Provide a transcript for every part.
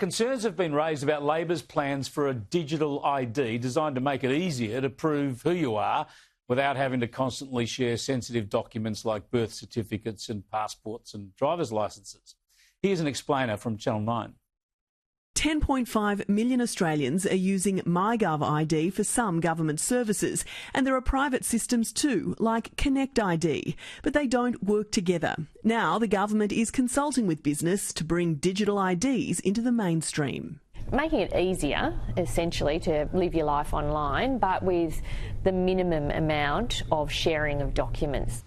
concerns have been raised about Labor's plans for a digital ID designed to make it easier to prove who you are without having to constantly share sensitive documents like birth certificates and passports and driver's licences. Here's an explainer from Channel 9. 10.5 million Australians are using MyGov ID for some government services, and there are private systems too, like Connect ID, but they don't work together. Now the government is consulting with business to bring digital IDs into the mainstream. Making it easier, essentially, to live your life online, but with the minimum amount of sharing of documents.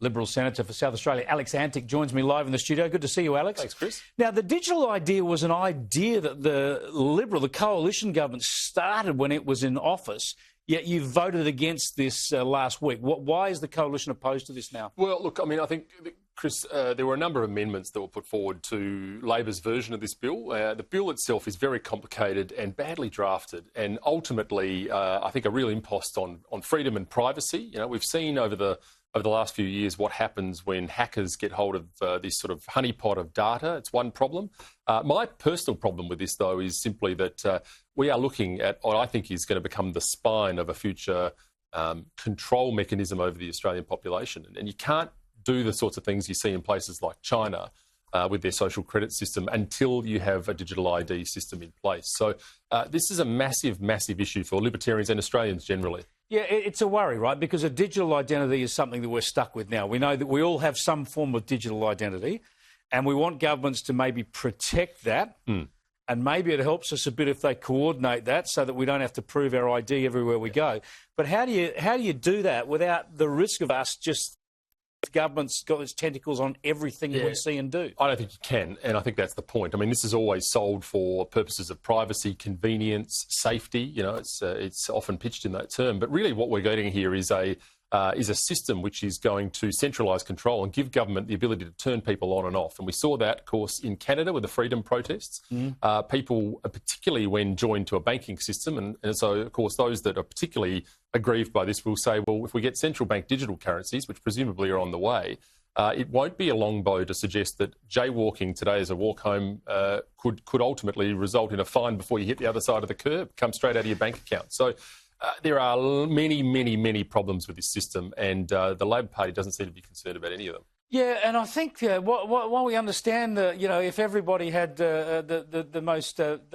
Liberal Senator for South Australia, Alex Antic, joins me live in the studio. Good to see you, Alex. Thanks, Chris. Now, the digital idea was an idea that the coalition government started when it was in office, yet you voted against this last week. Why is the coalition opposed to this now? Well, look, I mean, I think, Chris, there were a number of amendments that were put forward to Labor's version of this bill. The bill itself is very complicated and badly drafted, and ultimately, I think, a real impost on freedom and privacy. You know, we've seen over the last few years what happens when hackers get hold of this sort of honeypot of data. It's one problem. My personal problem with this, though, is simply that we are looking at what I think is going to become the spine of a future control mechanism over the Australian population. And you can't do the sorts of things you see in places like China with their social credit system until you have a digital ID system in place. So this is a massive, massive issue for libertarians and Australians generally. Yeah, it's a worry, right? Because a digital identity is something that we're stuck with now. We know that we all have some form of digital identity, and we want governments to maybe protect that. And maybe it helps us a bit if they coordinate that so that we don't have to prove our ID everywhere we go. But how do you do that without the risk of us just... government's got its tentacles on everything we see and do? I don't think you can, and I think that's the point. I mean, this is always sold for purposes of privacy, convenience, safety. You know, it's often pitched in that term. But really what we're getting here is a system which is going to centralise control and give government the ability to turn people on and off. And we saw that, of course, in Canada with the freedom protests. People, particularly when joined to a banking system, and so, of course, those that are particularly aggrieved by this will say, well, if we get central bank digital currencies, which presumably are on the way, it won't be a long bow to suggest that jaywalking today as a walk home could ultimately result in a fine before you hit the other side of the curb, come straight out of your bank account. So there are many, many, many problems with this system, and the Labor Party doesn't seem to be concerned about any of them. Yeah, and I think while we understand that, you know, if everybody had the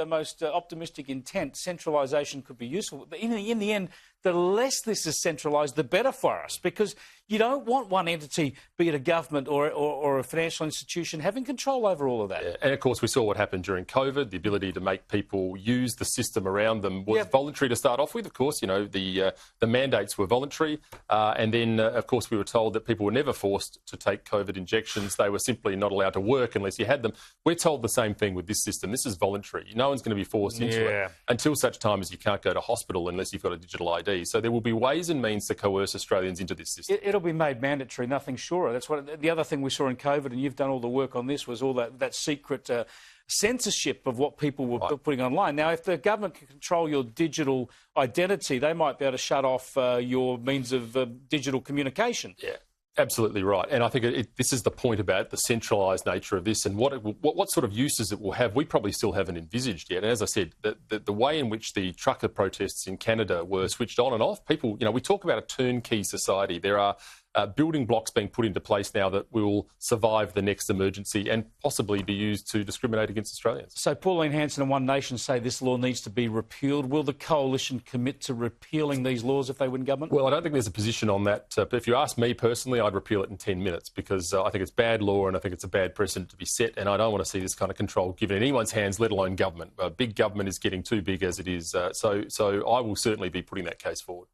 most optimistic intent, centralisation could be useful. But in the end, the less this is centralised, the better for us, because you don't want one entity, be it a government or a financial institution, having control over all of that. Yeah. And, of course, we saw what happened during COVID. The ability to make people use the system around them was voluntary to start off with. Of course, you know, the mandates were voluntary. And then, of course, we were told that people were never forced to take COVID injections. They were simply not allowed to work unless you had them. We're told the same thing with this system. This is voluntary. No one's going to be forced into it until such time as you can't go to hospital unless you've got a digital ID. So there will be ways and means to coerce Australians into this system. It'll be made mandatory, nothing surer. That's what the other thing we saw in COVID, and you've done all the work on this, was all that secret censorship of what people were putting online. Now, if the government can control your digital identity, they might be able to shut off your means of digital communication. Yeah. Absolutely right. And I think this is the point about the centralised nature of this and what sort of uses it will have. We probably still haven't envisaged yet. And as I said, the way in which the trucker protests in Canada were switched on and off, people, you know, we talk about a turnkey society. There are building blocks being put into place now that will survive the next emergency and possibly be used to discriminate against Australians. So Pauline Hanson and One Nation say this law needs to be repealed. Will the coalition commit to repealing these laws if they win government? Well, I don't think there's a position on that. But if you ask me personally, I'd repeal it in 10 minutes because I think it's bad law and I think it's a bad precedent to be set. And I don't want to see this kind of control given in anyone's hands, let alone government. Big government is getting too big as it is. So I will certainly be putting that case forward.